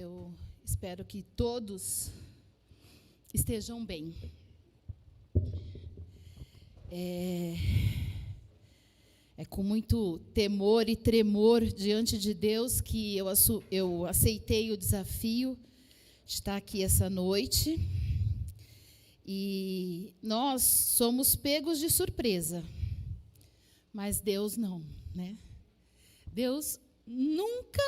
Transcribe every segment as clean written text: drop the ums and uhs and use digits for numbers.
Eu espero que todos estejam bem. É com muito temor e tremor diante de Deus que eu aceitei o desafio de estar aqui essa noite. E nós somos pegos de surpresa, mas Deus não, né? Deus nunca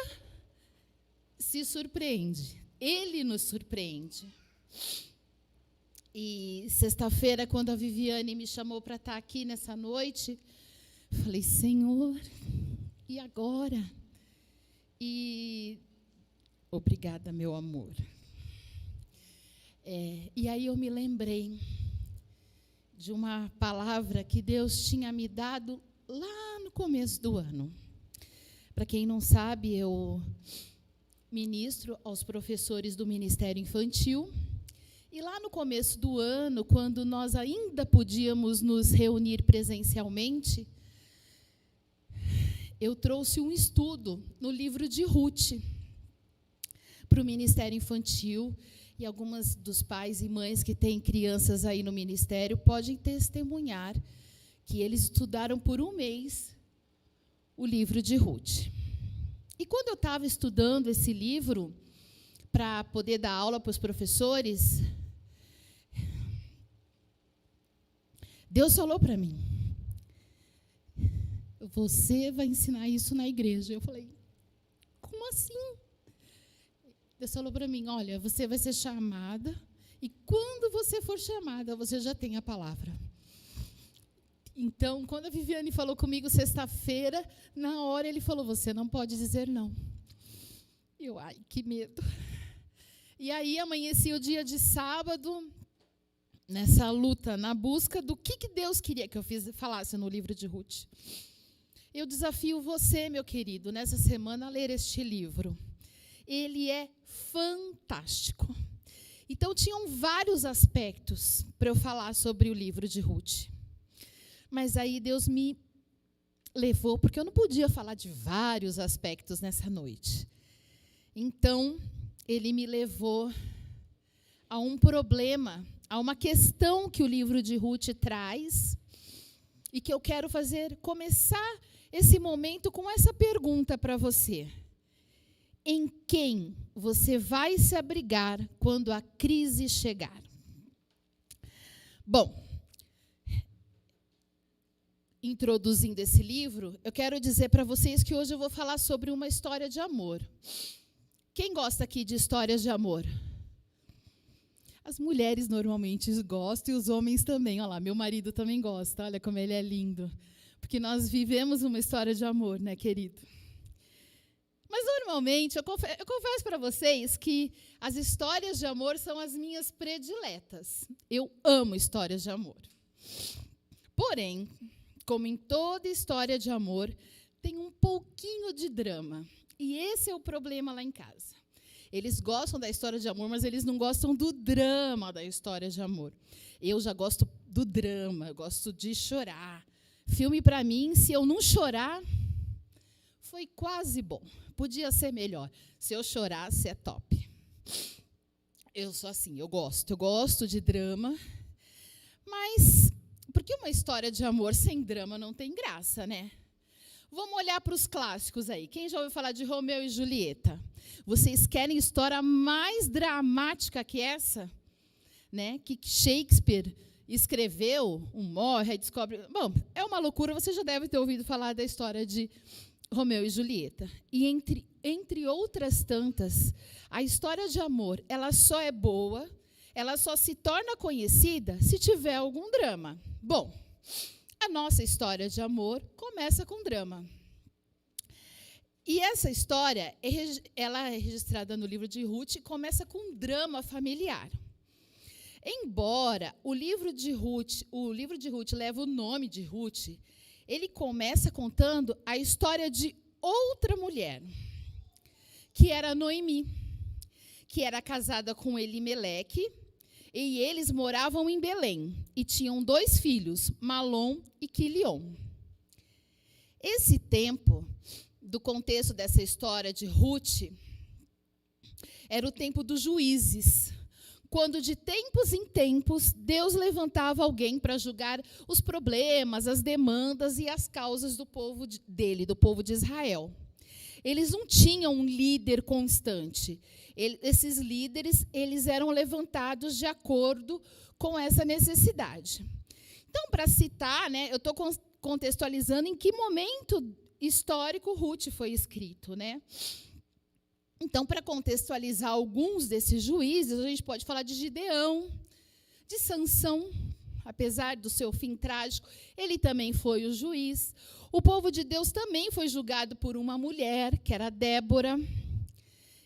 se surpreende, Ele nos surpreende. E sexta-feira, quando a Viviane me chamou para estar aqui nessa noite, falei, Senhor, e agora? E obrigada, meu amor. E aí eu me lembrei de uma palavra que Deus tinha me dado lá no começo do ano. Para quem não sabe, eu ministro aos professores do Ministério Infantil. E lá no começo do ano, quando nós ainda podíamos nos reunir presencialmente, eu trouxe um estudo no livro de Ruth para o Ministério Infantil. E algumas dos pais e mães que têm crianças aí no ministério podem testemunhar que eles estudaram por um mês o livro de Ruth. E quando eu estava estudando esse livro, para poder dar aula para os professores, Deus falou para mim, você vai ensinar isso na igreja. Eu falei, como assim? Deus falou para mim, olha, você vai ser chamada, e quando você for chamada, você já tem a palavra. Então, quando a Viviane falou comigo sexta-feira, na hora ele falou, você não pode dizer não. Eu, ai, que medo. E aí amanheci o dia de sábado, nessa luta, na busca do que Deus queria que eu falasse no livro de Ruth. Eu desafio você, meu querido, nessa semana, a ler este livro. Ele é fantástico. Então, tinham vários aspectos para eu falar sobre o livro de Ruth. Mas aí Deus me levou, porque eu não podia falar de vários aspectos nessa noite. Então, Ele me levou a um problema, a uma questão que o livro de Ruth traz, e que eu quero começar esse momento com essa pergunta para você. Em quem você vai se abrigar quando a crise chegar? Bom, introduzindo esse livro, eu quero dizer para vocês que hoje eu vou falar sobre uma história de amor. Quem gosta aqui de histórias de amor? As mulheres normalmente gostam e os homens também. Olha lá, meu marido também gosta, olha como ele é lindo. Porque nós vivemos uma história de amor, né, querido? Mas, normalmente, eu confesso para vocês que as histórias de amor são as minhas prediletas. Eu amo histórias de amor. Porém, como em toda história de amor, tem um pouquinho de drama. E esse é o problema lá em casa. Eles gostam da história de amor, mas eles não gostam do drama da história de amor. Eu já gosto do drama, eu gosto de chorar. Filme, para mim, se eu não chorar, foi quase bom. Podia ser melhor. Se eu chorasse, é top. Eu sou assim, eu gosto de drama. Mas, porque uma história de amor sem drama não tem graça, né? Vamos olhar para os clássicos aí. Quem já ouviu falar de Romeu e Julieta? Vocês querem história mais dramática que essa? Né? Que Shakespeare escreveu, morre, aí descobre... Bom, é uma loucura, você já deve ter ouvido falar da história de Romeu e Julieta. E entre outras tantas, a história de amor, ela só é boa, ela só se torna conhecida se tiver algum drama. Bom, a nossa história de amor começa com drama. E essa história, ela é registrada no livro de Ruth e começa com um drama familiar. Embora o livro de Ruth leva o nome de Ruth, ele começa contando a história de outra mulher, que era Noemi, que era casada com Elimeleque, e eles moravam em Belém, e tinham 2 filhos, Malom e Quilion. Esse tempo, do contexto dessa história de Ruth, Era o tempo dos juízes, quando de tempos em tempos Deus levantava alguém para julgar os problemas, as demandas e as causas do povo dele, do povo de Israel. Eles não tinham um líder constante. Esses líderes, eles eram levantados de acordo com essa necessidade. Então, para citar, né, eu estou contextualizando em que momento histórico Ruth foi escrito, né? Então, para contextualizar alguns desses juízes, a gente pode falar de Gideão, de Sansão, apesar do seu fim trágico, ele também foi o juiz. O povo de Deus também foi julgado por uma mulher, que era Débora,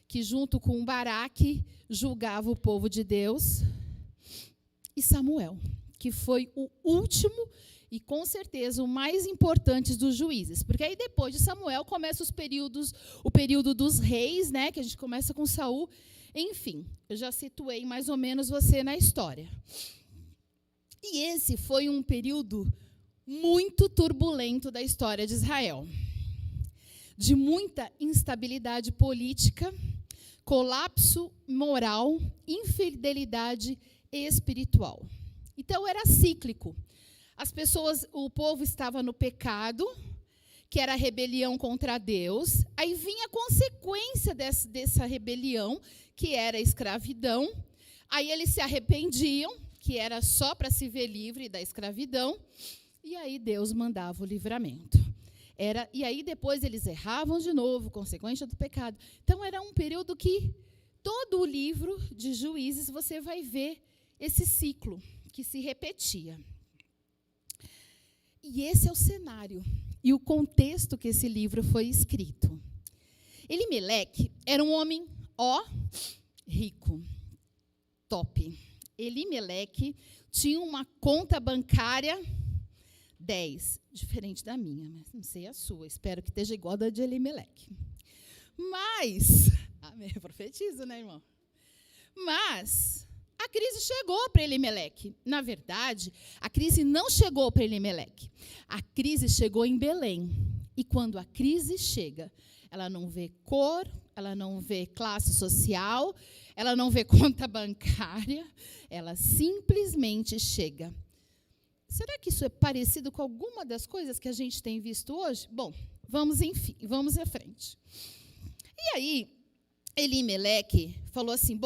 que junto com Baraque julgava o povo de Deus. E Samuel, que foi o último e, com certeza, o mais importante dos juízes. Porque aí, depois de Samuel, começa o período dos reis, né, que a gente começa com Saul. Enfim, eu já situei mais ou menos você na história. E esse foi um período muito turbulento da história de Israel. De muita instabilidade política, colapso moral, infidelidade espiritual. Então, era cíclico. As pessoas, o povo estava no pecado, que era a rebelião contra Deus. Aí vinha a consequência dessa rebelião, que era a escravidão. Aí eles se arrependiam, que era só para se ver livre da escravidão. E aí Deus mandava o livramento. E aí depois eles erravam de novo, consequência do pecado. Então, era um período que todo o livro de Juízes você vai ver esse ciclo que se repetia. E esse é o cenário e o contexto que esse livro foi escrito. Elimeleque era um homem, rico, top. Elimeleque tinha uma conta bancária 10, diferente da minha, mas não sei a sua, espero que esteja igual a da de Elimeleque. Mas, eu profetizo, né, irmão? Mas a crise chegou para Elimeleque. Na verdade, a crise não chegou para Elimeleque. A crise chegou em Belém. E quando a crise chega, ela não vê cor, ela não vê classe social, ela não vê conta bancária, ela simplesmente chega. Será que isso é parecido com alguma das coisas que a gente tem visto hoje? Bom, vamos à frente. E aí, Elimeleque falou assim,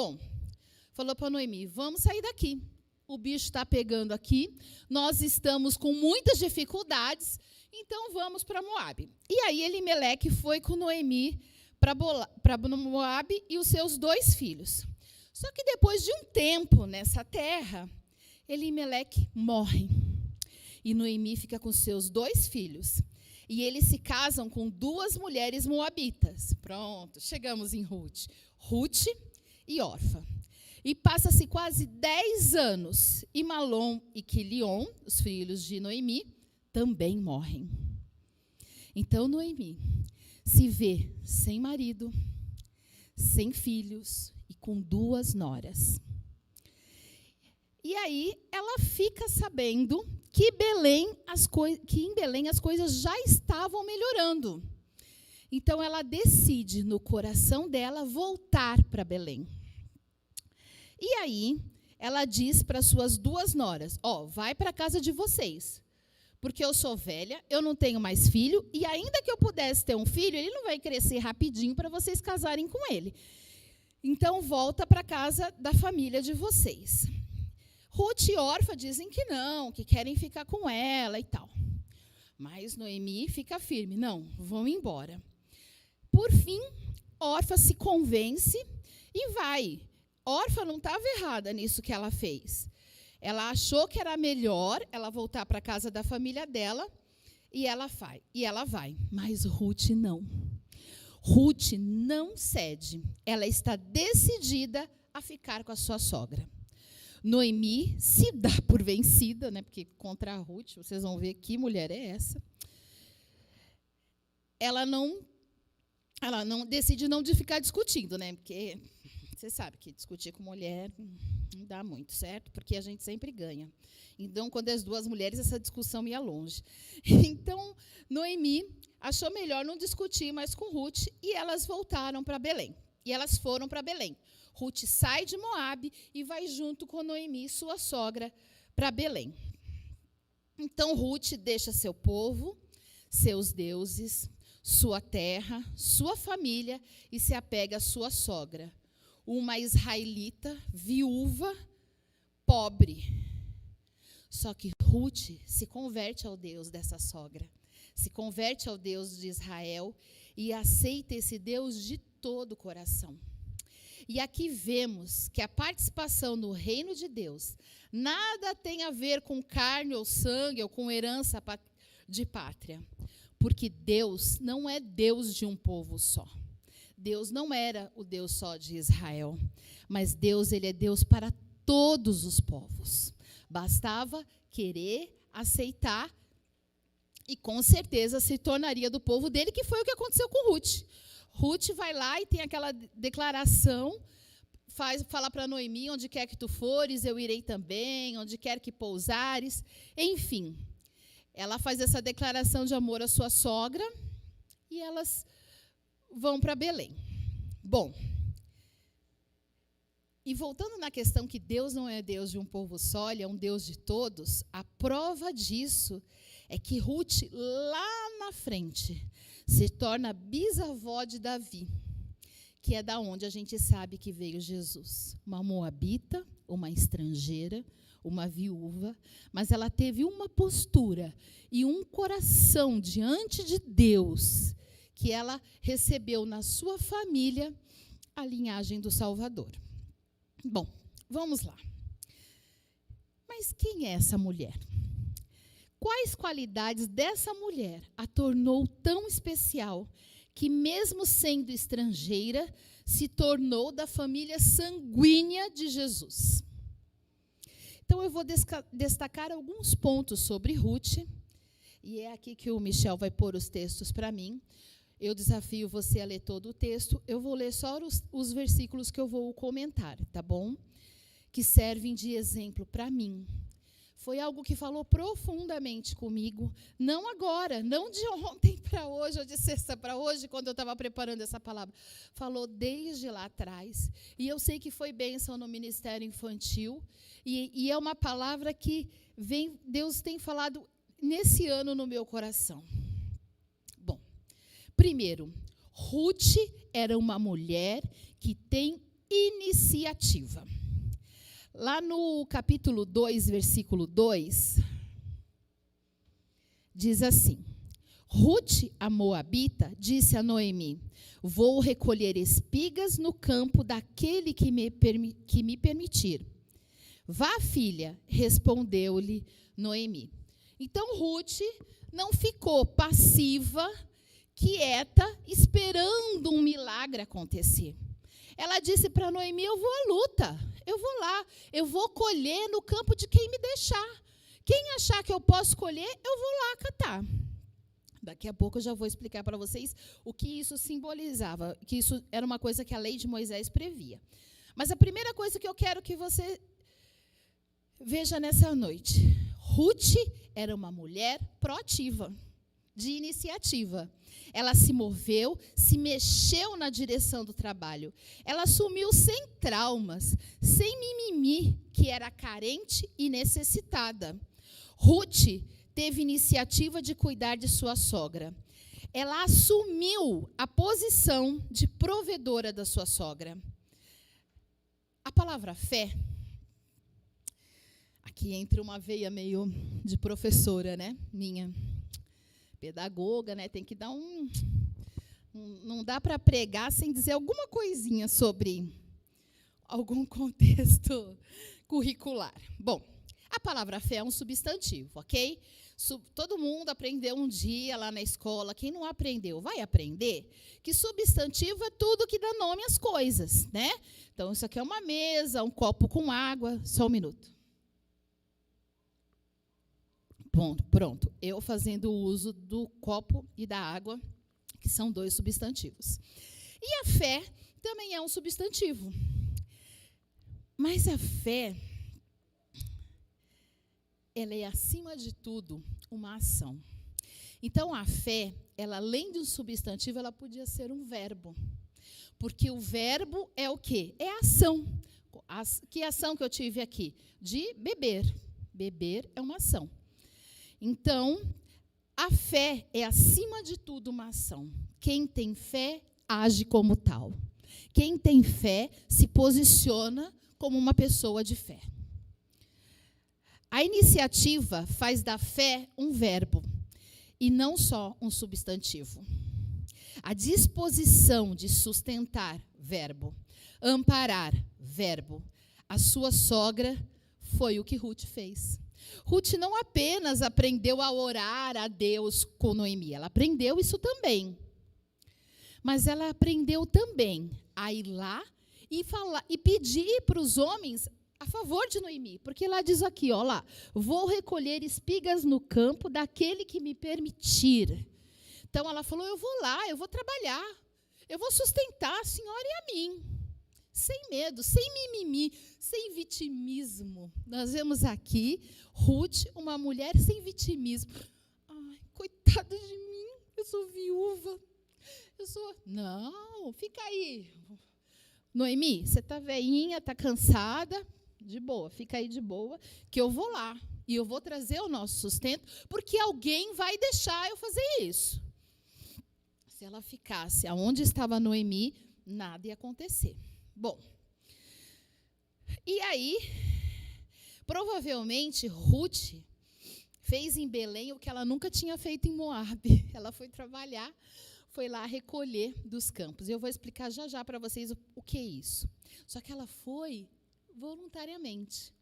falou para Noemi, vamos sair daqui. O bicho está pegando aqui, nós estamos com muitas dificuldades, então vamos para Moabe. E aí Elimeleque foi com Noemi para Moabe e os seus 2 filhos. Só que depois de um tempo nessa terra, Elimeleque morre. E Noemi fica com seus 2 filhos. E eles se casam com 2 mulheres moabitas. Pronto, chegamos em Ruth. Ruth e Orfa. E passa-se quase 10 anos. E Malom e Quilion, os filhos de Noemi, também morrem. Então, Noemi se vê sem marido, sem filhos e com 2 noras. E aí, ela fica sabendo que em Belém as coisas já estavam melhorando. Então, ela decide, no coração dela, voltar para Belém. E aí, ela diz para suas 2 noras, vai para a casa de vocês, porque eu sou velha, eu não tenho mais filho, e ainda que eu pudesse ter um filho, ele não vai crescer rapidinho para vocês casarem com ele. Então, volta para a casa da família de vocês. Ruth e Orfa dizem que não, que querem ficar com ela e tal. Mas Noemi fica firme, não, vão embora. Por fim, Orfa se convence e vai. Orfa não estava errada nisso que ela fez. Ela achou que era melhor ela voltar para a casa da família dela e ela vai. Mas Ruth não. Ruth não cede. Ela está decidida a ficar com a sua sogra. Noemi se dá por vencida, né? Porque contra a Ruth, vocês vão ver que mulher é essa. Ela não decide não de ficar discutindo, né? Porque você sabe que discutir com mulher não dá muito, certo? Porque a gente sempre ganha. Então, quando as 2 mulheres, essa discussão ia longe. Então, Noemi achou melhor não discutir mais com Ruth e elas voltaram para Belém. E elas foram para Belém. Ruth sai de Moabe e vai junto com Noemi, sua sogra, para Belém. Então, Ruth deixa seu povo, seus deuses, sua terra, sua família e se apega à sua sogra, uma israelita, viúva, pobre. Só que Ruth se converte ao Deus dessa sogra, se converte ao Deus de Israel e aceita esse Deus de todo o coração. E aqui vemos que a participação no reino de Deus nada tem a ver com carne ou sangue ou com herança de pátria. Porque Deus não é Deus de um povo só. Deus não era o Deus só de Israel. Mas Deus, ele é Deus para todos os povos. Bastava querer, aceitar e com certeza se tornaria do povo dele, que foi o que aconteceu com Ruth. Ruth vai lá e tem aquela declaração, fala para Noemi, onde quer que tu fores, eu irei também, onde quer que pousares, enfim. Ela faz essa declaração de amor à sua sogra e elas vão para Belém. Bom, e voltando na questão que Deus não é Deus de um povo só, ele é um Deus de todos, a prova disso é que Ruth, lá na frente, se torna bisavó de Davi, que é da onde a gente sabe que veio Jesus. Uma moabita, uma estrangeira, uma viúva, mas ela teve uma postura e um coração diante de Deus, que ela recebeu na sua família a linhagem do Salvador. Bom, vamos lá. Mas quem é essa mulher? Quais qualidades dessa mulher a tornou tão especial que, mesmo sendo estrangeira, se tornou da família sanguínea de Jesus? Então, eu vou destacar alguns pontos sobre Ruth, e é aqui que o Michel vai pôr os textos para mim. Eu desafio você a ler todo o texto. Eu vou ler só os versículos que eu vou comentar, tá bom? Que servem de exemplo para mim. Foi algo que falou profundamente comigo, não agora, não de ontem para hoje, ou de sexta para hoje, quando eu estava preparando essa palavra. Falou desde lá atrás. E eu sei que foi bênção no ministério infantil. E é uma palavra que Deus tem falado nesse ano no meu coração. Bom, primeiro, Ruth era uma mulher que tem iniciativa. Lá no capítulo 2, versículo 2, diz assim: Ruth, a moabita, disse a Noemi: vou recolher espigas no campo daquele que me permitir. Vá, filha, respondeu-lhe Noemi. Então Ruth não ficou passiva, quieta, esperando um milagre acontecer. Ela disse para Noemi: eu vou à luta, eu vou lá, eu vou colher no campo de quem me deixar. Quem achar que eu posso colher, eu vou lá catar. Daqui a pouco eu já vou explicar para vocês o que isso simbolizava, que isso era uma coisa que a lei de Moisés previa. Mas a primeira coisa que eu quero que você veja nessa noite: Ruth era uma mulher proativa, de iniciativa. Ela se moveu, se mexeu na direção do trabalho. Ela assumiu sem traumas, sem mimimi, que era carente e necessitada. Ruth teve iniciativa de cuidar de sua sogra. Ela assumiu a posição de provedora da sua sogra. A palavra fé, aqui entra uma veia meio de professora, né? Minha pedagoga, né? Tem que dar não dá para pregar sem dizer alguma coisinha sobre algum contexto curricular. Bom, a palavra fé é um substantivo, ok? Todo mundo aprendeu um dia lá na escola. Quem não aprendeu, vai aprender que substantivo é tudo que dá nome às coisas, né? Então, isso aqui é uma mesa, um copo com água. Só um minuto. Pronto. Eu fazendo uso do copo e da água, que são dois substantivos. E a fé também é um substantivo. Mas a fé, ela é, acima de tudo, uma ação. Então, a fé, ela, além de um substantivo, ela podia ser um verbo. Porque o verbo é o quê? É a ação. Que ação que eu tive aqui? De beber. Beber é uma ação. Então, a fé é, acima de tudo, uma ação. Quem tem fé, age como tal. Quem tem fé, se posiciona como uma pessoa de fé. A iniciativa faz da fé um verbo, e não só um substantivo. A disposição de sustentar, verbo. Amparar, verbo. A sua sogra foi o que Ruth fez. Ruth não apenas aprendeu a orar a Deus com Noemi, ela aprendeu isso também. Mas ela aprendeu também a ir lá e falar e pedir para os homens a favor de Noemi, porque lá diz aqui, ó lá, vou recolher espigas no campo daquele que me permitir. Então ela falou, eu vou lá, eu vou trabalhar, eu vou sustentar a senhora e a mim. Sem medo, sem mimimi, sem vitimismo. Nós vemos aqui, Ruth, uma mulher sem vitimismo. Ai, coitada de mim, eu sou viúva. Não, fica aí. Noemi, você está velhinha, está cansada, de boa, fica aí de boa, que eu vou lá. E eu vou trazer o nosso sustento, porque alguém vai deixar eu fazer isso. Se ela ficasse aonde estava Noemi, nada ia acontecer. Bom, e aí, provavelmente, Ruth fez em Belém o que ela nunca tinha feito em Moabe. Ela foi trabalhar, foi lá recolher dos campos. E eu vou explicar já já para vocês o que é isso. Só que ela foi voluntariamente.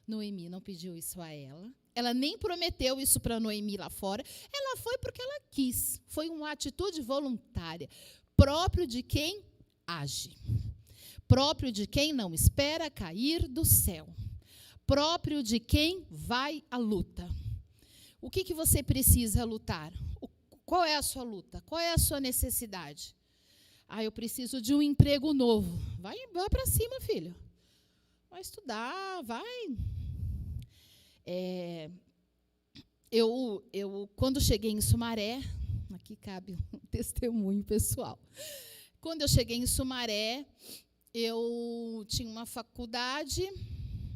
Noemi não pediu isso a ela. Ela nem prometeu isso para Noemi lá fora. Ela foi porque ela quis. Foi uma atitude voluntária, próprio de quem age. Próprio de quem não espera cair do céu. Próprio de quem vai à luta. O que você precisa lutar? Qual é a sua luta? Qual é a sua necessidade? Eu preciso de um emprego novo. Vai para cima, filho. Vai estudar, vai. Eu quando cheguei em Sumaré, aqui cabe um testemunho pessoal. Quando eu cheguei em Sumaré, eu tinha uma faculdade,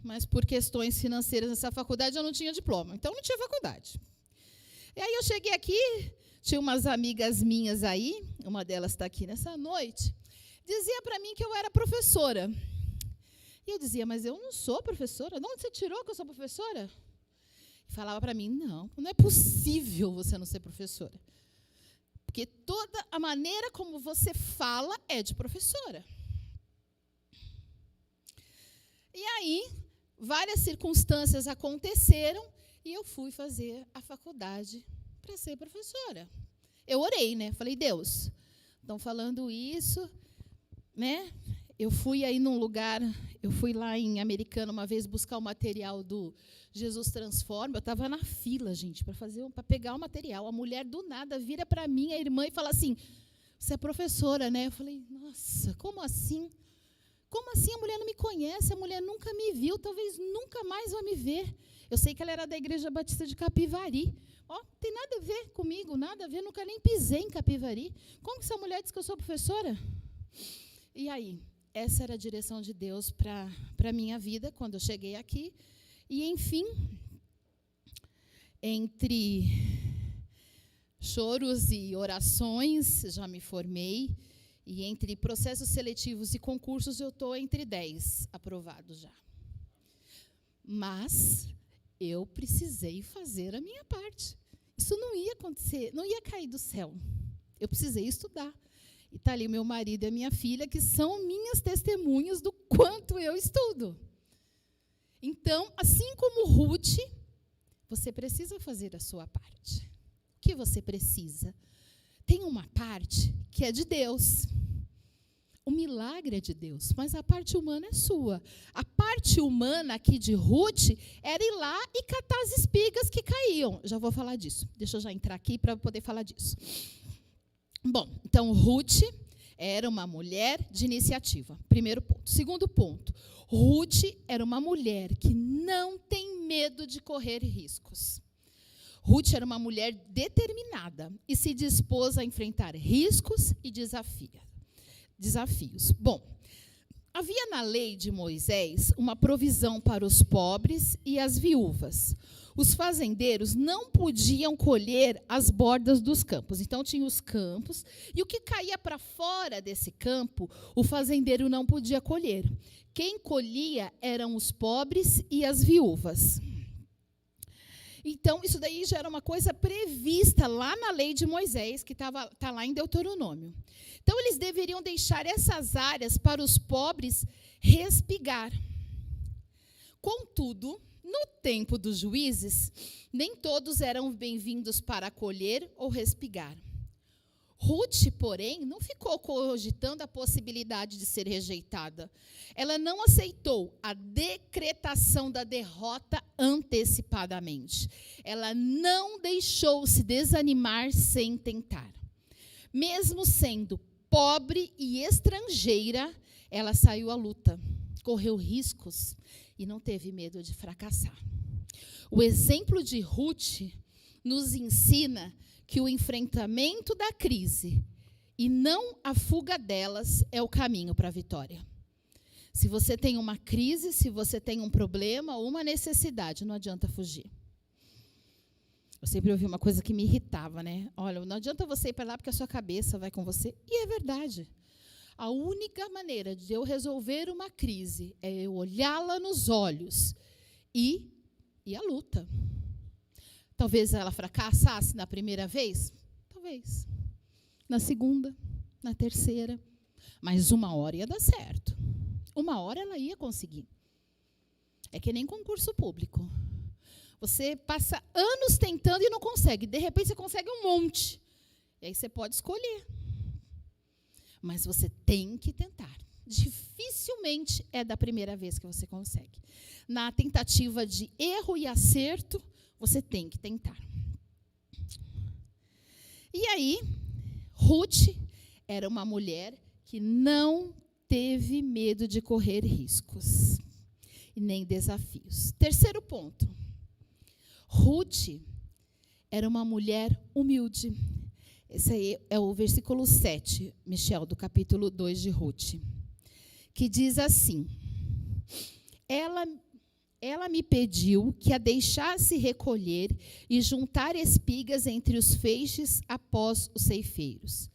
mas por questões financeiras nessa faculdade eu não tinha diploma, então não tinha faculdade. E aí eu cheguei aqui, tinha umas amigas minhas aí, uma delas está aqui nessa noite, dizia para mim que eu era professora. E eu dizia, mas eu não sou professora, de onde você tirou que eu sou professora? E falava para mim, não é possível você não ser professora. Porque toda a maneira como você fala é de professora. E aí, várias circunstâncias aconteceram e eu fui fazer a faculdade para ser professora. Eu orei, né? Falei, Deus, estão falando isso, né? Eu fui aí num lugar, eu fui lá em Americana uma vez buscar o material do Jesus Transforma. Eu estava na fila, gente, para pegar o material. A mulher do nada vira para mim, a irmã, e fala assim, você é professora, né? Eu falei, nossa, como assim? Como assim? A mulher não me conhece, a mulher nunca me viu, talvez nunca mais vai me ver. Eu sei que ela era da Igreja Batista de Capivari. Não tem nada a ver comigo, nada a ver, nunca nem pisei em Capivari. Como que essa mulher diz que eu sou professora? E aí, essa era a direção de Deus para a minha vida, quando eu cheguei aqui. E, enfim, entre choros e orações, já me formei. E entre processos seletivos e concursos, eu estou entre 10 aprovados já. Mas eu precisei fazer a minha parte. Isso não ia acontecer, não ia cair do céu. Eu precisei estudar. E está ali o meu marido e a minha filha, que são minhas testemunhas do quanto eu estudo. Então, assim como Ruth, você precisa fazer a sua parte. O que você precisa? Tem uma parte que é de Deus. O milagre é de Deus, mas a parte humana é sua. A parte humana aqui de Ruth era ir lá e catar as espigas que caíam. Já vou falar disso. Deixa eu já entrar aqui para poder falar disso. Bom, então Ruth era uma mulher de iniciativa. Primeiro ponto. Segundo ponto, Ruth era uma mulher que não tem medo de correr riscos. Ruth era uma mulher determinada e se dispôs a enfrentar riscos e desafios. desafios. Bom, havia na lei de Moisés uma provisão para os pobres e as viúvas. Os fazendeiros não podiam colher as bordas dos campos. Então, tinha os campos, e o que caía para fora desse campo, o fazendeiro não podia colher. Quem colhia eram os pobres e as viúvas. Então, isso daí já era uma coisa prevista lá na lei de Moisés, que está lá em Deuteronômio. Então, eles deveriam deixar essas áreas para os pobres respigar. Contudo, no tempo dos juízes, nem todos eram bem-vindos para colher ou respigar. Ruth, porém, não ficou cogitando a possibilidade de ser rejeitada. Ela não aceitou a decretação da derrota antecipadamente. Ela não deixou-se desanimar sem tentar. Mesmo sendo pobre e estrangeira, ela saiu à luta, correu riscos e não teve medo de fracassar. O exemplo de Ruth nos ensina que o enfrentamento da crise e não a fuga delas é o caminho para a vitória. Se você tem uma crise, se você tem um problema ou uma necessidade, não adianta fugir. Eu sempre ouvi uma coisa que me irritava, né? Olha, não adianta você ir para lá porque a sua cabeça vai com você. E é verdade. A única maneira de eu resolver uma crise é eu olhá-la nos olhos e a luta. Talvez ela fracassasse na primeira vez? Talvez. Na segunda, na terceira. Mas uma hora ia dar certo. Uma hora ela ia conseguir. É que nem concurso público. Você passa anos tentando e não consegue. De repente, você consegue um monte. E aí você pode escolher. Mas você tem que tentar. Dificilmente é da primeira vez que você consegue. Na tentativa de erro e acerto, você tem que tentar. E aí, Ruth era uma mulher que não teve medo de correr riscos e nem desafios. Terceiro ponto. Ruth era uma mulher humilde. Esse aí é o versículo 7, Michel, do capítulo 2 de Ruth, que diz assim: Ela me pediu que a deixasse recolher e juntar espigas entre os feixes após os ceifeiros.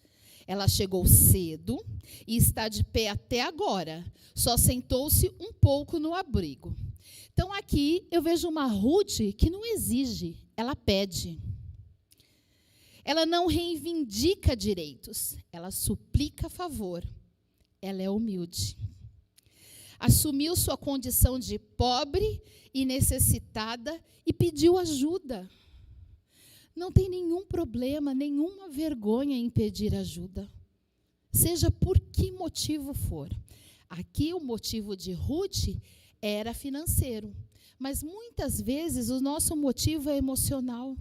Ela chegou cedo e está de pé até agora. Só sentou-se um pouco no abrigo. Então, aqui eu vejo uma Ruth que não exige, ela pede. Ela não reivindica direitos, ela suplica favor. Ela é humilde. Assumiu sua condição de pobre e necessitada e pediu ajuda. Não tem nenhum problema, nenhuma vergonha em pedir ajuda, seja por que motivo for. Aqui o motivo de Ruth era financeiro, mas muitas vezes o nosso motivo é emocional,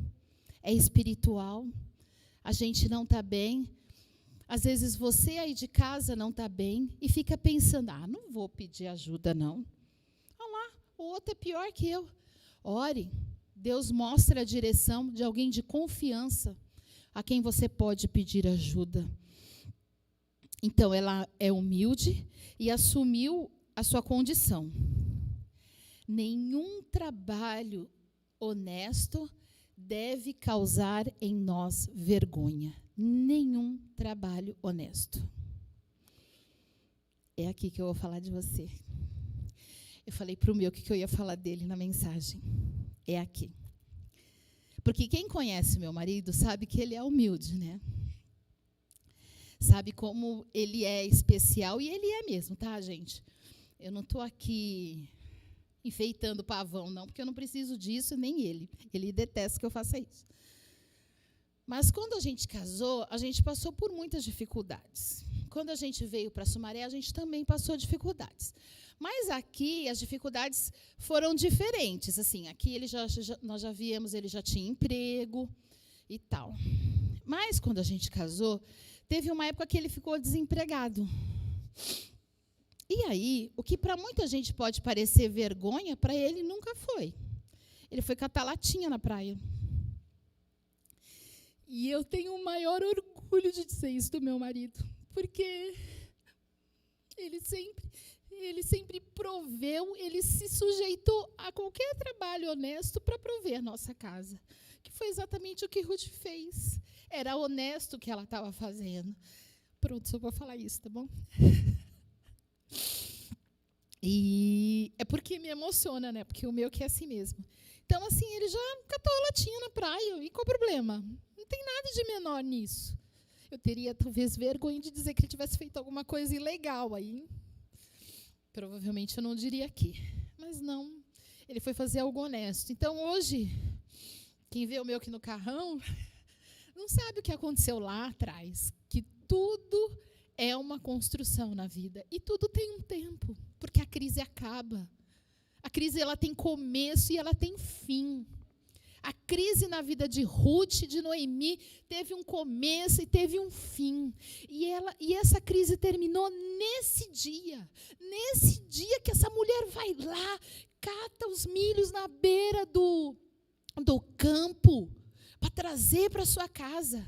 é espiritual. A gente não está bem. Às vezes você aí de casa não está bem e fica pensando, não vou pedir ajuda não. Olha lá, o outro é pior que eu. Ore, Deus mostra a direção de alguém de confiança a quem você pode pedir ajuda. Então, ela é humilde e assumiu a sua condição. Nenhum trabalho honesto deve causar em nós vergonha. Nenhum trabalho honesto. É aqui que eu vou falar de você. Eu falei para o meu que eu ia falar dele na mensagem. É aqui. Porque quem conhece meu marido sabe que ele é humilde, né? Sabe como ele é especial, e ele é mesmo, tá, gente? Eu não estou aqui enfeitando pavão, não, porque eu não preciso disso, nem ele. Ele detesta que eu faça isso. Mas quando a gente casou, a gente passou por muitas dificuldades. Quando a gente veio para Sumaré, a gente também passou dificuldades. Mas aqui as dificuldades foram diferentes. Assim, aqui nós já viemos, ele já tinha emprego e tal. Mas quando a gente casou, teve uma época que ele ficou desempregado. E aí, o que para muita gente pode parecer vergonha, para ele nunca foi. Ele foi catar latinha na praia. E eu tenho o maior orgulho de dizer isso do meu marido, porque Ele sempre proveu, ele se sujeitou a qualquer trabalho honesto para prover a nossa casa. Que foi exatamente o que Ruth fez. Era honesto o que ela estava fazendo. Pronto, só vou falar isso, tá bom? E é porque me emociona, né? Porque o meu que é assim mesmo. Então, assim, ele já catou a latinha na praia. E qual o problema? Não tem nada de menor nisso. Eu teria, talvez, vergonha de dizer que ele tivesse feito alguma coisa ilegal. Aí, provavelmente, eu não diria aqui. Mas não, ele foi fazer algo honesto. Então, hoje, quem vê o meu aqui no carrão, não sabe o que aconteceu lá atrás. Que tudo é uma construção na vida. E tudo tem um tempo, porque a crise acaba. A crise ela tem começo e ela tem fim. A crise na vida de Ruth, de Noemi, teve um começo e teve um fim. E essa crise terminou nesse dia. Nesse dia que essa mulher vai lá, cata os milhos na beira do campo, para trazer para sua casa.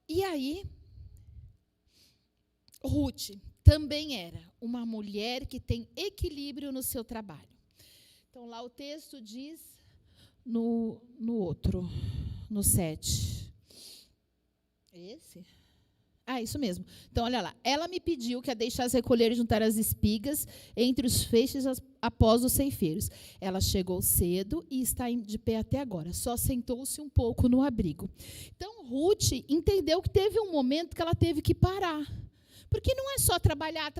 E aí, Ruth também era uma mulher que tem equilíbrio no seu trabalho. Então, lá o texto diz, no 7. Esse? Ah, isso mesmo. Então, olha lá. Ela me pediu que a deixasse recolher e juntar as espigas entre os feixes após os ceifeiros. Ela chegou cedo e está de pé até agora. Só sentou-se um pouco no abrigo. Então, Ruth entendeu que teve um momento que ela teve que parar. Porque não é só trabalhar.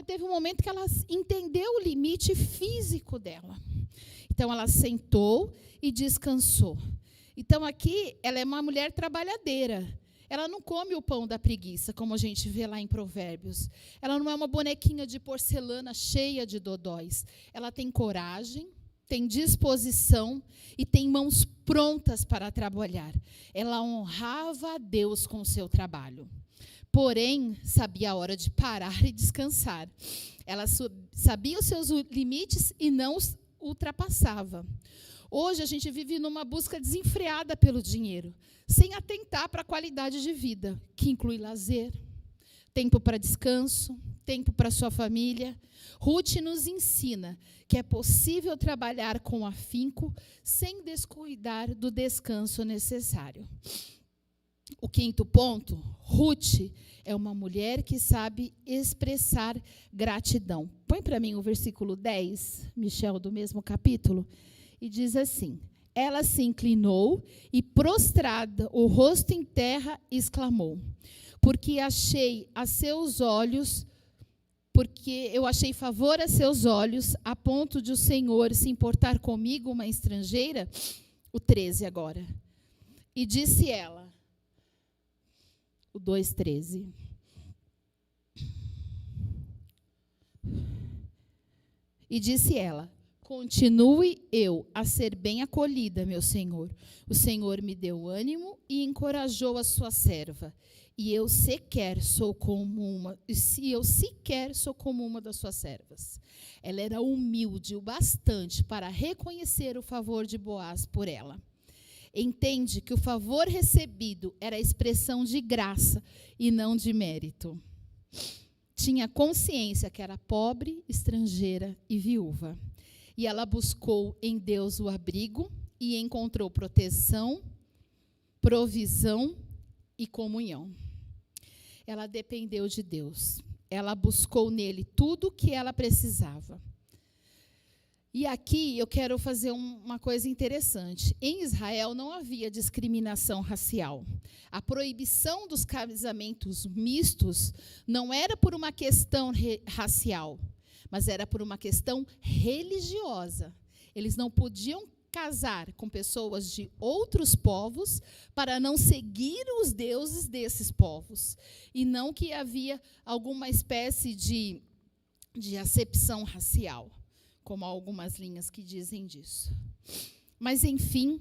Teve um momento que ela entendeu o limite físico dela. Então, ela sentou e descansou. Então, aqui, ela é uma mulher trabalhadeira. Ela não come o pão da preguiça, como a gente vê lá em Provérbios. Ela não é uma bonequinha de porcelana cheia de dodóis. Ela tem coragem, tem disposição e tem mãos prontas para trabalhar. Ela honrava a Deus com o seu trabalho. Porém, sabia a hora de parar e descansar. Ela sabia os seus limites e não os ultrapassava. Hoje, a gente vive numa busca desenfreada pelo dinheiro, sem atentar para a qualidade de vida, que inclui lazer, tempo para descanso, tempo para sua família. Ruth nos ensina que é possível trabalhar com afinco, sem descuidar do descanso necessário. O 5º ponto, Ruth é uma mulher que sabe expressar gratidão. Põe para mim o versículo 10, Michel, do mesmo capítulo, e diz assim: ela se inclinou e, prostrada, o rosto em terra, exclamou: porque eu achei favor a seus olhos, a ponto de o Senhor se importar comigo, uma estrangeira. O 13 agora. E disse ela, o 2:13. E disse ela: continue eu a ser bem acolhida, meu Senhor. O Senhor me deu ânimo e encorajou a sua serva. E eu sequer sou como uma das suas servas. Ela era humilde o bastante para reconhecer o favor de Boaz por ela. Entende que o favor recebido era expressão de graça e não de mérito. Tinha consciência que era pobre, estrangeira e viúva. E ela buscou em Deus o abrigo e encontrou proteção, provisão e comunhão. Ela dependeu de Deus. Ela buscou nele tudo o que ela precisava. E aqui eu quero fazer uma coisa interessante. Em Israel não havia discriminação racial. A proibição dos casamentos mistos não era por uma questão racial, mas era por uma questão religiosa. Eles não podiam casar com pessoas de outros povos para não seguir os deuses desses povos. E não que havia alguma espécie de acepção racial, como há algumas linhas que dizem disso. Mas, enfim,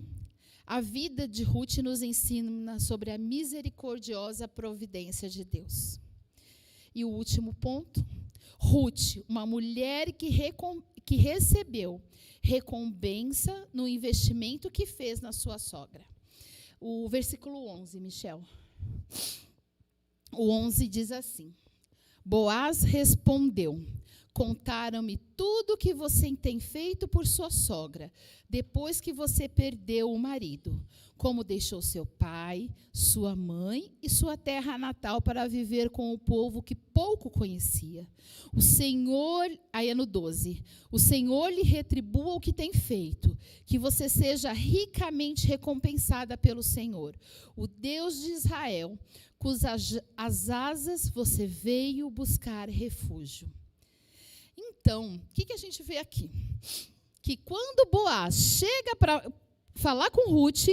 a vida de Ruth nos ensina sobre a misericordiosa providência de Deus. E o último ponto, Ruth, uma mulher que recebeu recompensa no investimento que fez na sua sogra. O versículo 11, Michel. O 11 diz assim: Boaz respondeu: contaram-me tudo o que você tem feito por sua sogra, depois que você perdeu o marido, como deixou seu pai, sua mãe e sua terra natal para viver com o povo que pouco conhecia. O Senhor, aí é no 12, o Senhor lhe retribua o que tem feito, que você seja ricamente recompensada pelo Senhor, o Deus de Israel, cujas as asas você veio buscar refúgio. Então, o que a gente vê aqui? Que quando Boaz chega para falar com Ruth,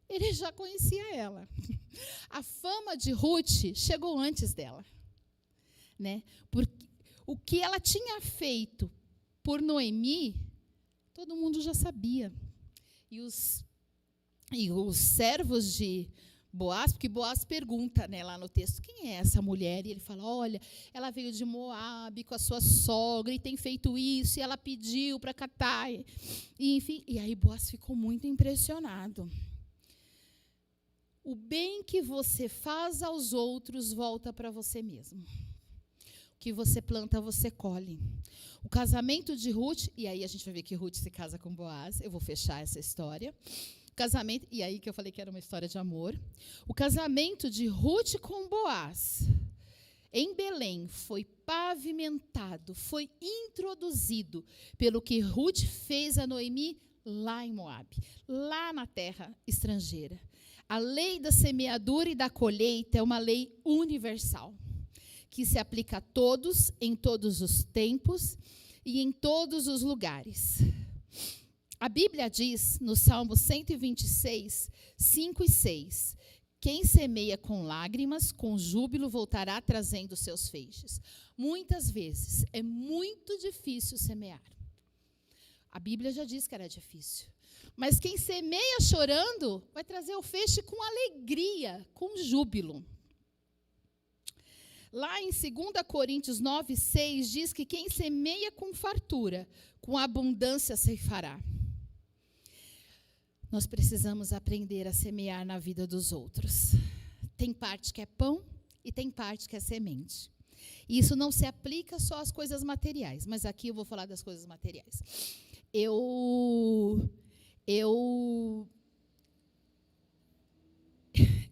ele já conhecia ela. A fama de Ruth chegou antes dela, né? Porque o que ela tinha feito por Noemi, todo mundo já sabia. E os servos de Boaz, porque Boaz pergunta, né, lá no texto, quem é essa mulher? E ele fala, olha, ela veio de Moabe com a sua sogra e tem feito isso, e ela pediu para catar. E, enfim, e aí Boaz ficou muito impressionado. O bem que você faz aos outros volta para você mesmo. O que você planta, você colhe. O casamento de Ruth, e aí a gente vai ver que Ruth se casa com Boaz, eu vou fechar essa história. Casamento, e aí que eu falei que era uma história de amor. O casamento de Ruth com Boaz em Belém foi pavimentado, foi introduzido pelo que Ruth fez a Noemi lá em Moabe, lá na terra estrangeira. A lei da semeadura e da colheita é uma lei universal, que se aplica a todos, em todos os tempos e em todos os lugares. A Bíblia diz, no Salmo 126, 5 e 6, quem semeia com lágrimas, com júbilo voltará trazendo seus feixes. Muitas vezes é muito difícil semear. A Bíblia já diz que era difícil. Mas quem semeia chorando, vai trazer o feixe com alegria, com júbilo. Lá em 2 Coríntios 9, 6, diz que quem semeia com fartura, com abundância ceifará. Nós precisamos aprender a semear na vida dos outros. Tem parte que é pão e tem parte que é semente. E isso não se aplica só às coisas materiais, mas aqui eu vou falar das coisas materiais.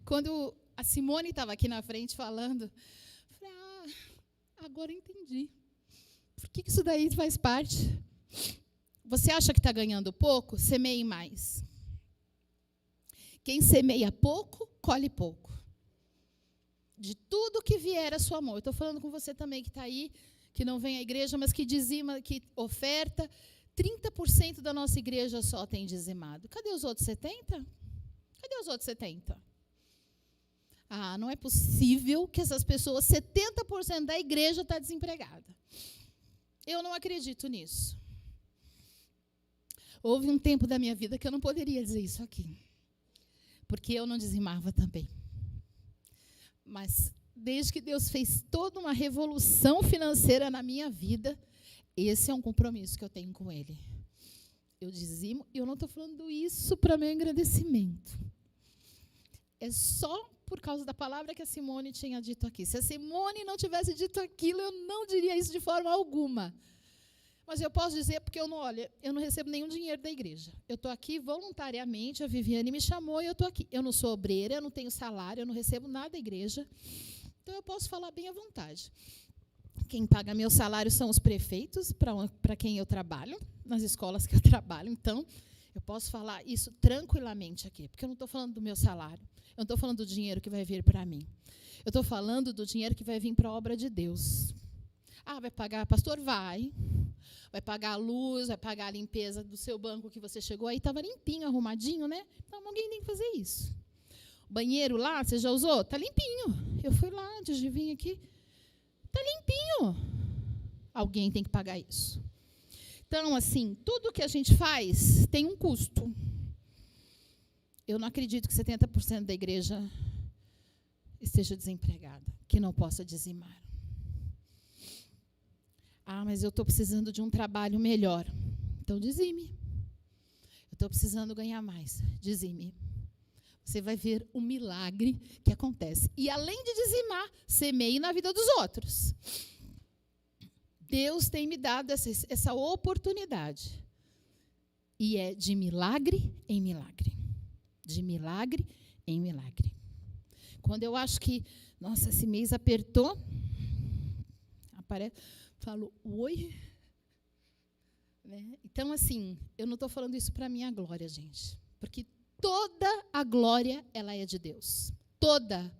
Quando a Simone estava aqui na frente falando, eu falei, agora entendi. Por que isso daí faz parte? Você acha que está ganhando pouco? Semeie mais. Quem semeia pouco, colhe pouco. De tudo que vier a sua mão. Eu estou falando com você também que está aí, que não vem à igreja, mas que dizima, que oferta. 30% da nossa igreja só tem dizimado. Cadê os outros 70%? Cadê os outros 70%? Não é possível que essas pessoas, 70% da igreja está desempregada. Eu não acredito nisso. Houve um tempo da minha vida que eu não poderia dizer isso aqui. Porque eu não dizimava também. Mas desde que Deus fez toda uma revolução financeira na minha vida, esse é um compromisso que eu tenho com Ele. Eu dizimo, e eu não estou falando isso para meu agradecimento. É só por causa da palavra que a Simone tinha dito aqui. Se a Simone não tivesse dito aquilo, eu não diria isso de forma alguma. Mas eu posso dizer porque eu não recebo nenhum dinheiro da igreja. Eu estou aqui voluntariamente, a Viviane me chamou e eu estou aqui. Eu não sou obreira, eu não tenho salário, eu não recebo nada da igreja. Então, eu posso falar bem à vontade. Quem paga meu salário são os prefeitos, para quem eu trabalho, nas escolas que eu trabalho. Então, eu posso falar isso tranquilamente aqui, porque eu não estou falando do meu salário. Eu não estou falando do dinheiro que vai vir para mim. Eu estou falando do dinheiro que vai vir para a obra de Deus. Vai pagar, pastor? Vai pagar a luz, vai pagar a limpeza do seu banco que você chegou aí, estava limpinho, arrumadinho, né? Então, alguém tem que fazer isso. O banheiro lá, você já usou? Está limpinho. Eu fui lá antes de vir aqui. Está limpinho. Alguém tem que pagar isso. Então, assim, tudo que a gente faz tem um custo. Eu não acredito que 70% da igreja esteja desempregada, que não possa dizimar. Mas eu estou precisando de um trabalho melhor. Então, dizime. Eu estou precisando ganhar mais. Dizime. você vai ver o milagre que acontece. E além de dizimar, semeie na vida dos outros. Deus tem me dado essa oportunidade. E é de milagre em milagre. De milagre em milagre. Quando eu acho que, nossa, esse mês apertou, falo, oi? Né? Então, assim, eu não estou falando isso para a minha glória, gente. Porque toda a glória, ela é de Deus. Toda.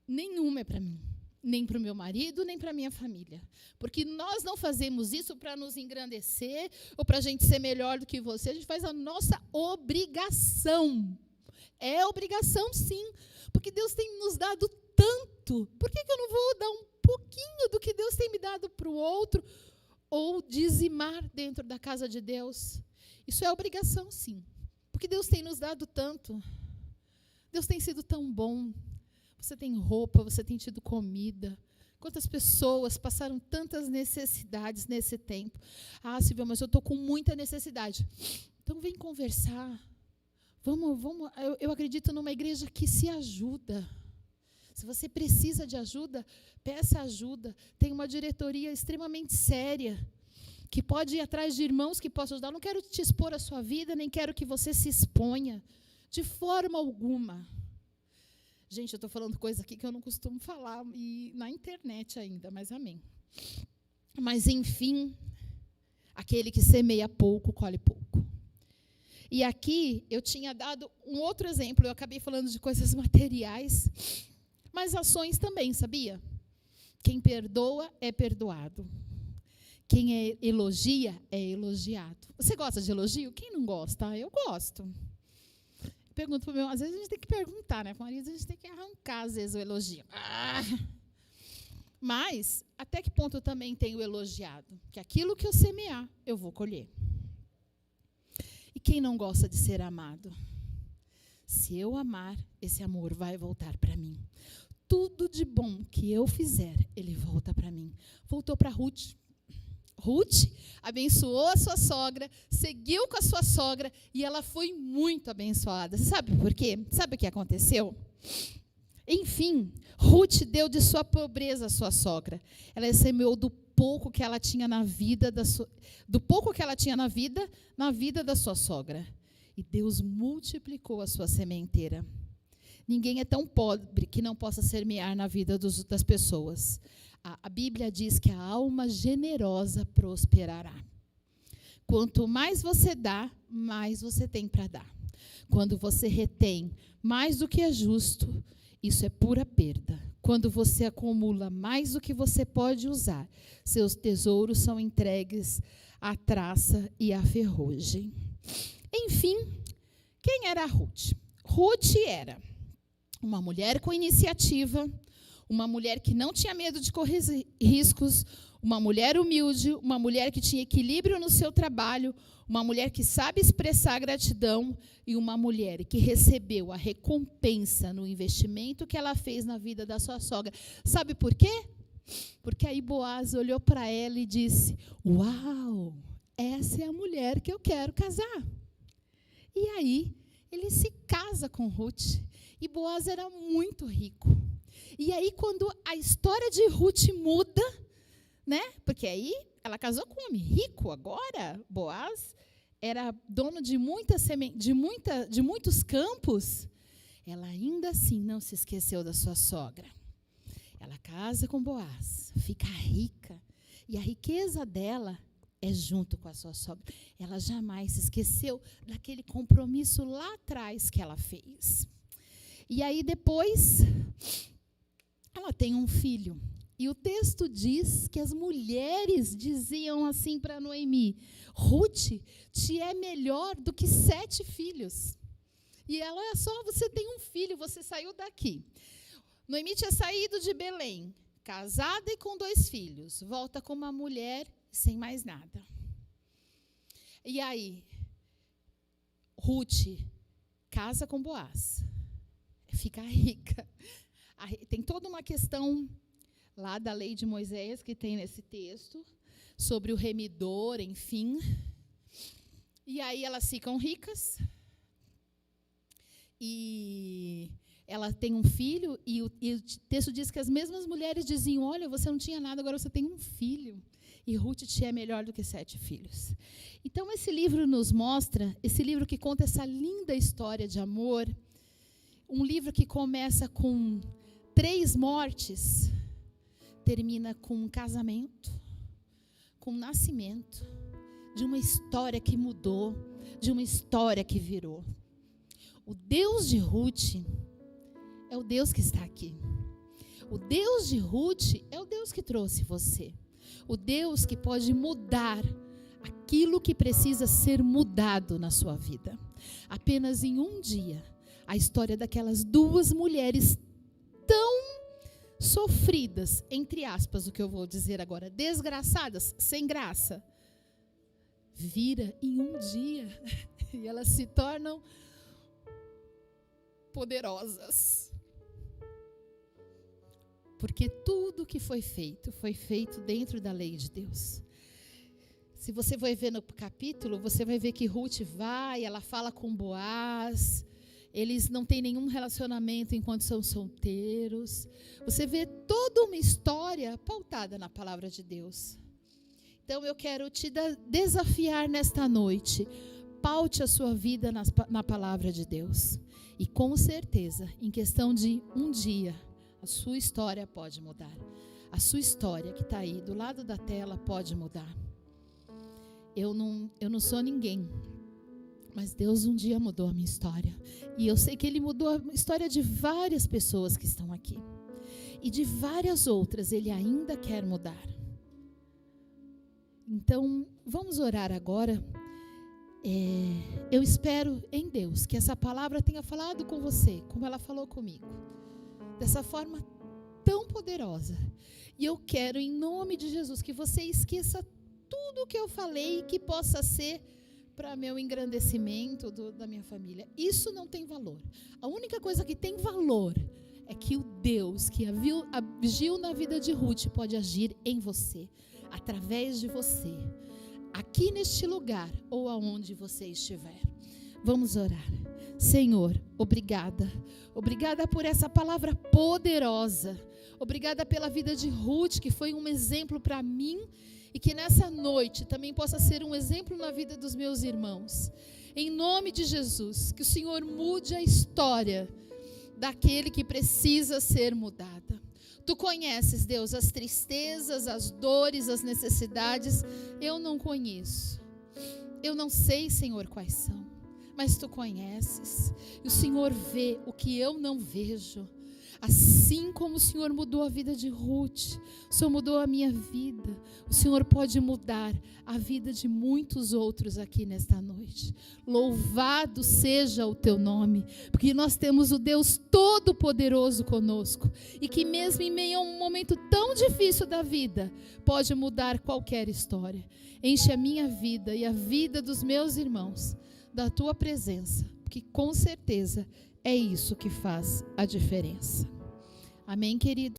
Nenhuma é para mim. Nem para o meu marido, nem para a minha família. Porque nós não fazemos isso para nos engrandecer ou para a gente ser melhor do que você. A gente faz a nossa obrigação. É obrigação, sim. Porque Deus tem nos dado tanto. Por que eu não vou dar um pouquinho do que Deus tem me dado para o outro? Ou dizimar dentro da casa de Deus? Isso é obrigação, sim. Porque Deus tem nos dado tanto. Deus tem sido tão bom. Você tem roupa, você tem tido comida. Quantas pessoas passaram tantas necessidades nesse tempo? Ah, Silvia, mas eu estou com muita necessidade. Então, vem conversar. Vamos. Eu acredito numa igreja que se ajuda. Se você precisa de ajuda, peça ajuda. Tem uma diretoria extremamente séria, que pode ir atrás de irmãos que possam ajudar. Eu não quero te expor a sua vida, nem quero que você se exponha, de forma alguma. Gente, eu estou falando coisa aqui que eu não costumo falar, e na internet ainda, mas amém. Mas, enfim, aquele que semeia pouco, colhe pouco. E aqui eu tinha dado um outro exemplo, eu acabei falando de coisas materiais, mas ações também, sabia? Quem perdoa é perdoado. Quem elogia é elogiado. Você gosta de elogio? Quem não gosta? Eu gosto. Pergunto para o meu, às vezes a gente tem que perguntar, né? Com o marido a gente tem que arrancar, às vezes, o elogio. Mas, até que ponto eu também tenho elogiado? Que aquilo que eu semear, eu vou colher. E quem não gosta de ser amado? Se eu amar, esse amor vai voltar para mim. Tudo de bom que eu fizer, ele volta para mim. Voltou para Ruth. Ruth abençoou a sua sogra, seguiu com a sua sogra e ela foi muito abençoada. Você sabe por quê? Sabe o que aconteceu? Enfim, Ruth deu de sua pobreza à sua sogra. Ela semeou do pouco que ela tinha na vida na vida da sua sogra. E Deus multiplicou a sua sementeira. Ninguém é tão pobre que não possa semear na vida das pessoas. A Bíblia diz que a alma generosa prosperará. Quanto mais você dá, mais você tem para dar. Quando você retém mais do que é justo, isso é pura perda. Quando você acumula mais do que você pode usar, seus tesouros são entregues à traça e à ferrugem. Enfim, quem era a Ruth? Ruth era uma mulher com iniciativa, uma mulher que não tinha medo de correr riscos, uma mulher humilde, uma mulher que tinha equilíbrio no seu trabalho, uma mulher que sabe expressar gratidão e uma mulher que recebeu a recompensa no investimento que ela fez na vida da sua sogra. Sabe por quê? Porque aí Boaz olhou para ela e disse, uau, essa é a mulher que eu quero casar. E aí ele se casa com Ruth. E Boaz era muito rico. E aí, quando a história de Ruth muda, né? Porque aí ela casou com um homem rico agora. Boaz era dono de muitos campos. Ela ainda assim não se esqueceu da sua sogra. Ela casa com Boaz, fica rica. E a riqueza dela é junto com a sua sogra. Ela jamais se esqueceu daquele compromisso lá atrás que ela fez. E aí depois, ela tem um filho. E o texto diz que as mulheres diziam assim para Noemi, Ruth, te é melhor do que 7 filhos. E ela, olha só, você tem um filho, você saiu daqui. Noemi tinha saído de Belém, casada e com 2 filhos. Volta com uma mulher sem mais nada. E aí, Ruth casa com Boaz. Fica rica. Tem toda uma questão lá da lei de Moisés que tem nesse texto, sobre o remidor, enfim. E aí elas ficam ricas. e ela tem um filho, e o texto diz que as mesmas mulheres diziam, olha, você não tinha nada, agora você tem um filho. E Ruth te é melhor do que 7 filhos. Então, esse livro nos mostra, esse livro que conta essa linda história de amor, um livro que começa com 3 mortes, termina com um casamento, com um nascimento, de uma história que mudou, de uma história que virou. O Deus de Ruth é o Deus que está aqui. O Deus de Ruth é o Deus que trouxe você. O Deus que pode mudar aquilo que precisa ser mudado na sua vida. Apenas em um dia, a história daquelas 2 mulheres tão sofridas, entre aspas, o que eu vou dizer agora, desgraçadas, sem graça, vira em um dia e elas se tornam poderosas. Porque tudo que foi feito dentro da lei de Deus. Se você vai ver no capítulo, você vai ver que Ruth vai, ela fala com Boaz, eles não têm nenhum relacionamento enquanto são solteiros. Você vê toda uma história pautada na palavra de Deus. Então eu quero te desafiar nesta noite. Paute a sua vida na palavra de Deus. E com certeza, em questão de um dia, a sua história pode mudar. A sua história que está aí do lado da tela pode mudar. Eu não sou ninguém, mas Deus um dia mudou a minha história. E eu sei que Ele mudou a história de várias pessoas que estão aqui. E de várias outras Ele ainda quer mudar. Então, vamos orar agora. Eu espero em Deus que essa palavra tenha falado com você, como ela falou comigo. Dessa forma tão poderosa. E eu quero, em nome de Jesus, que você esqueça tudo o que eu falei e que possa ser para meu engrandecimento da minha família. Isso não tem valor. A única coisa que tem valor é que o Deus que agiu na vida de Ruth pode agir em você, através de você, aqui neste lugar ou aonde você estiver. Vamos orar. Senhor, obrigada. Obrigada por essa palavra poderosa. Obrigada pela vida de Ruth, que foi um exemplo para mim e que nessa noite também possa ser um exemplo na vida dos meus irmãos. Em nome de Jesus, que o Senhor mude a história daquele que precisa ser mudada. Tu conheces, Deus, as tristezas, as dores, as necessidades. Eu não conheço. Eu não sei, Senhor, quais são. Mas Tu conheces, e o Senhor vê o que eu não vejo. Assim como o Senhor mudou a vida de Ruth, o Senhor mudou a minha vida, o Senhor pode mudar a vida de muitos outros aqui nesta noite. Louvado seja o Teu nome, porque nós temos o Deus Todo-Poderoso conosco, e que mesmo em meio a um momento tão difícil da vida, pode mudar qualquer história. Enche a minha vida e a vida dos meus irmãos da Tua presença, porque com certeza é isso que faz a diferença. Amém, querido?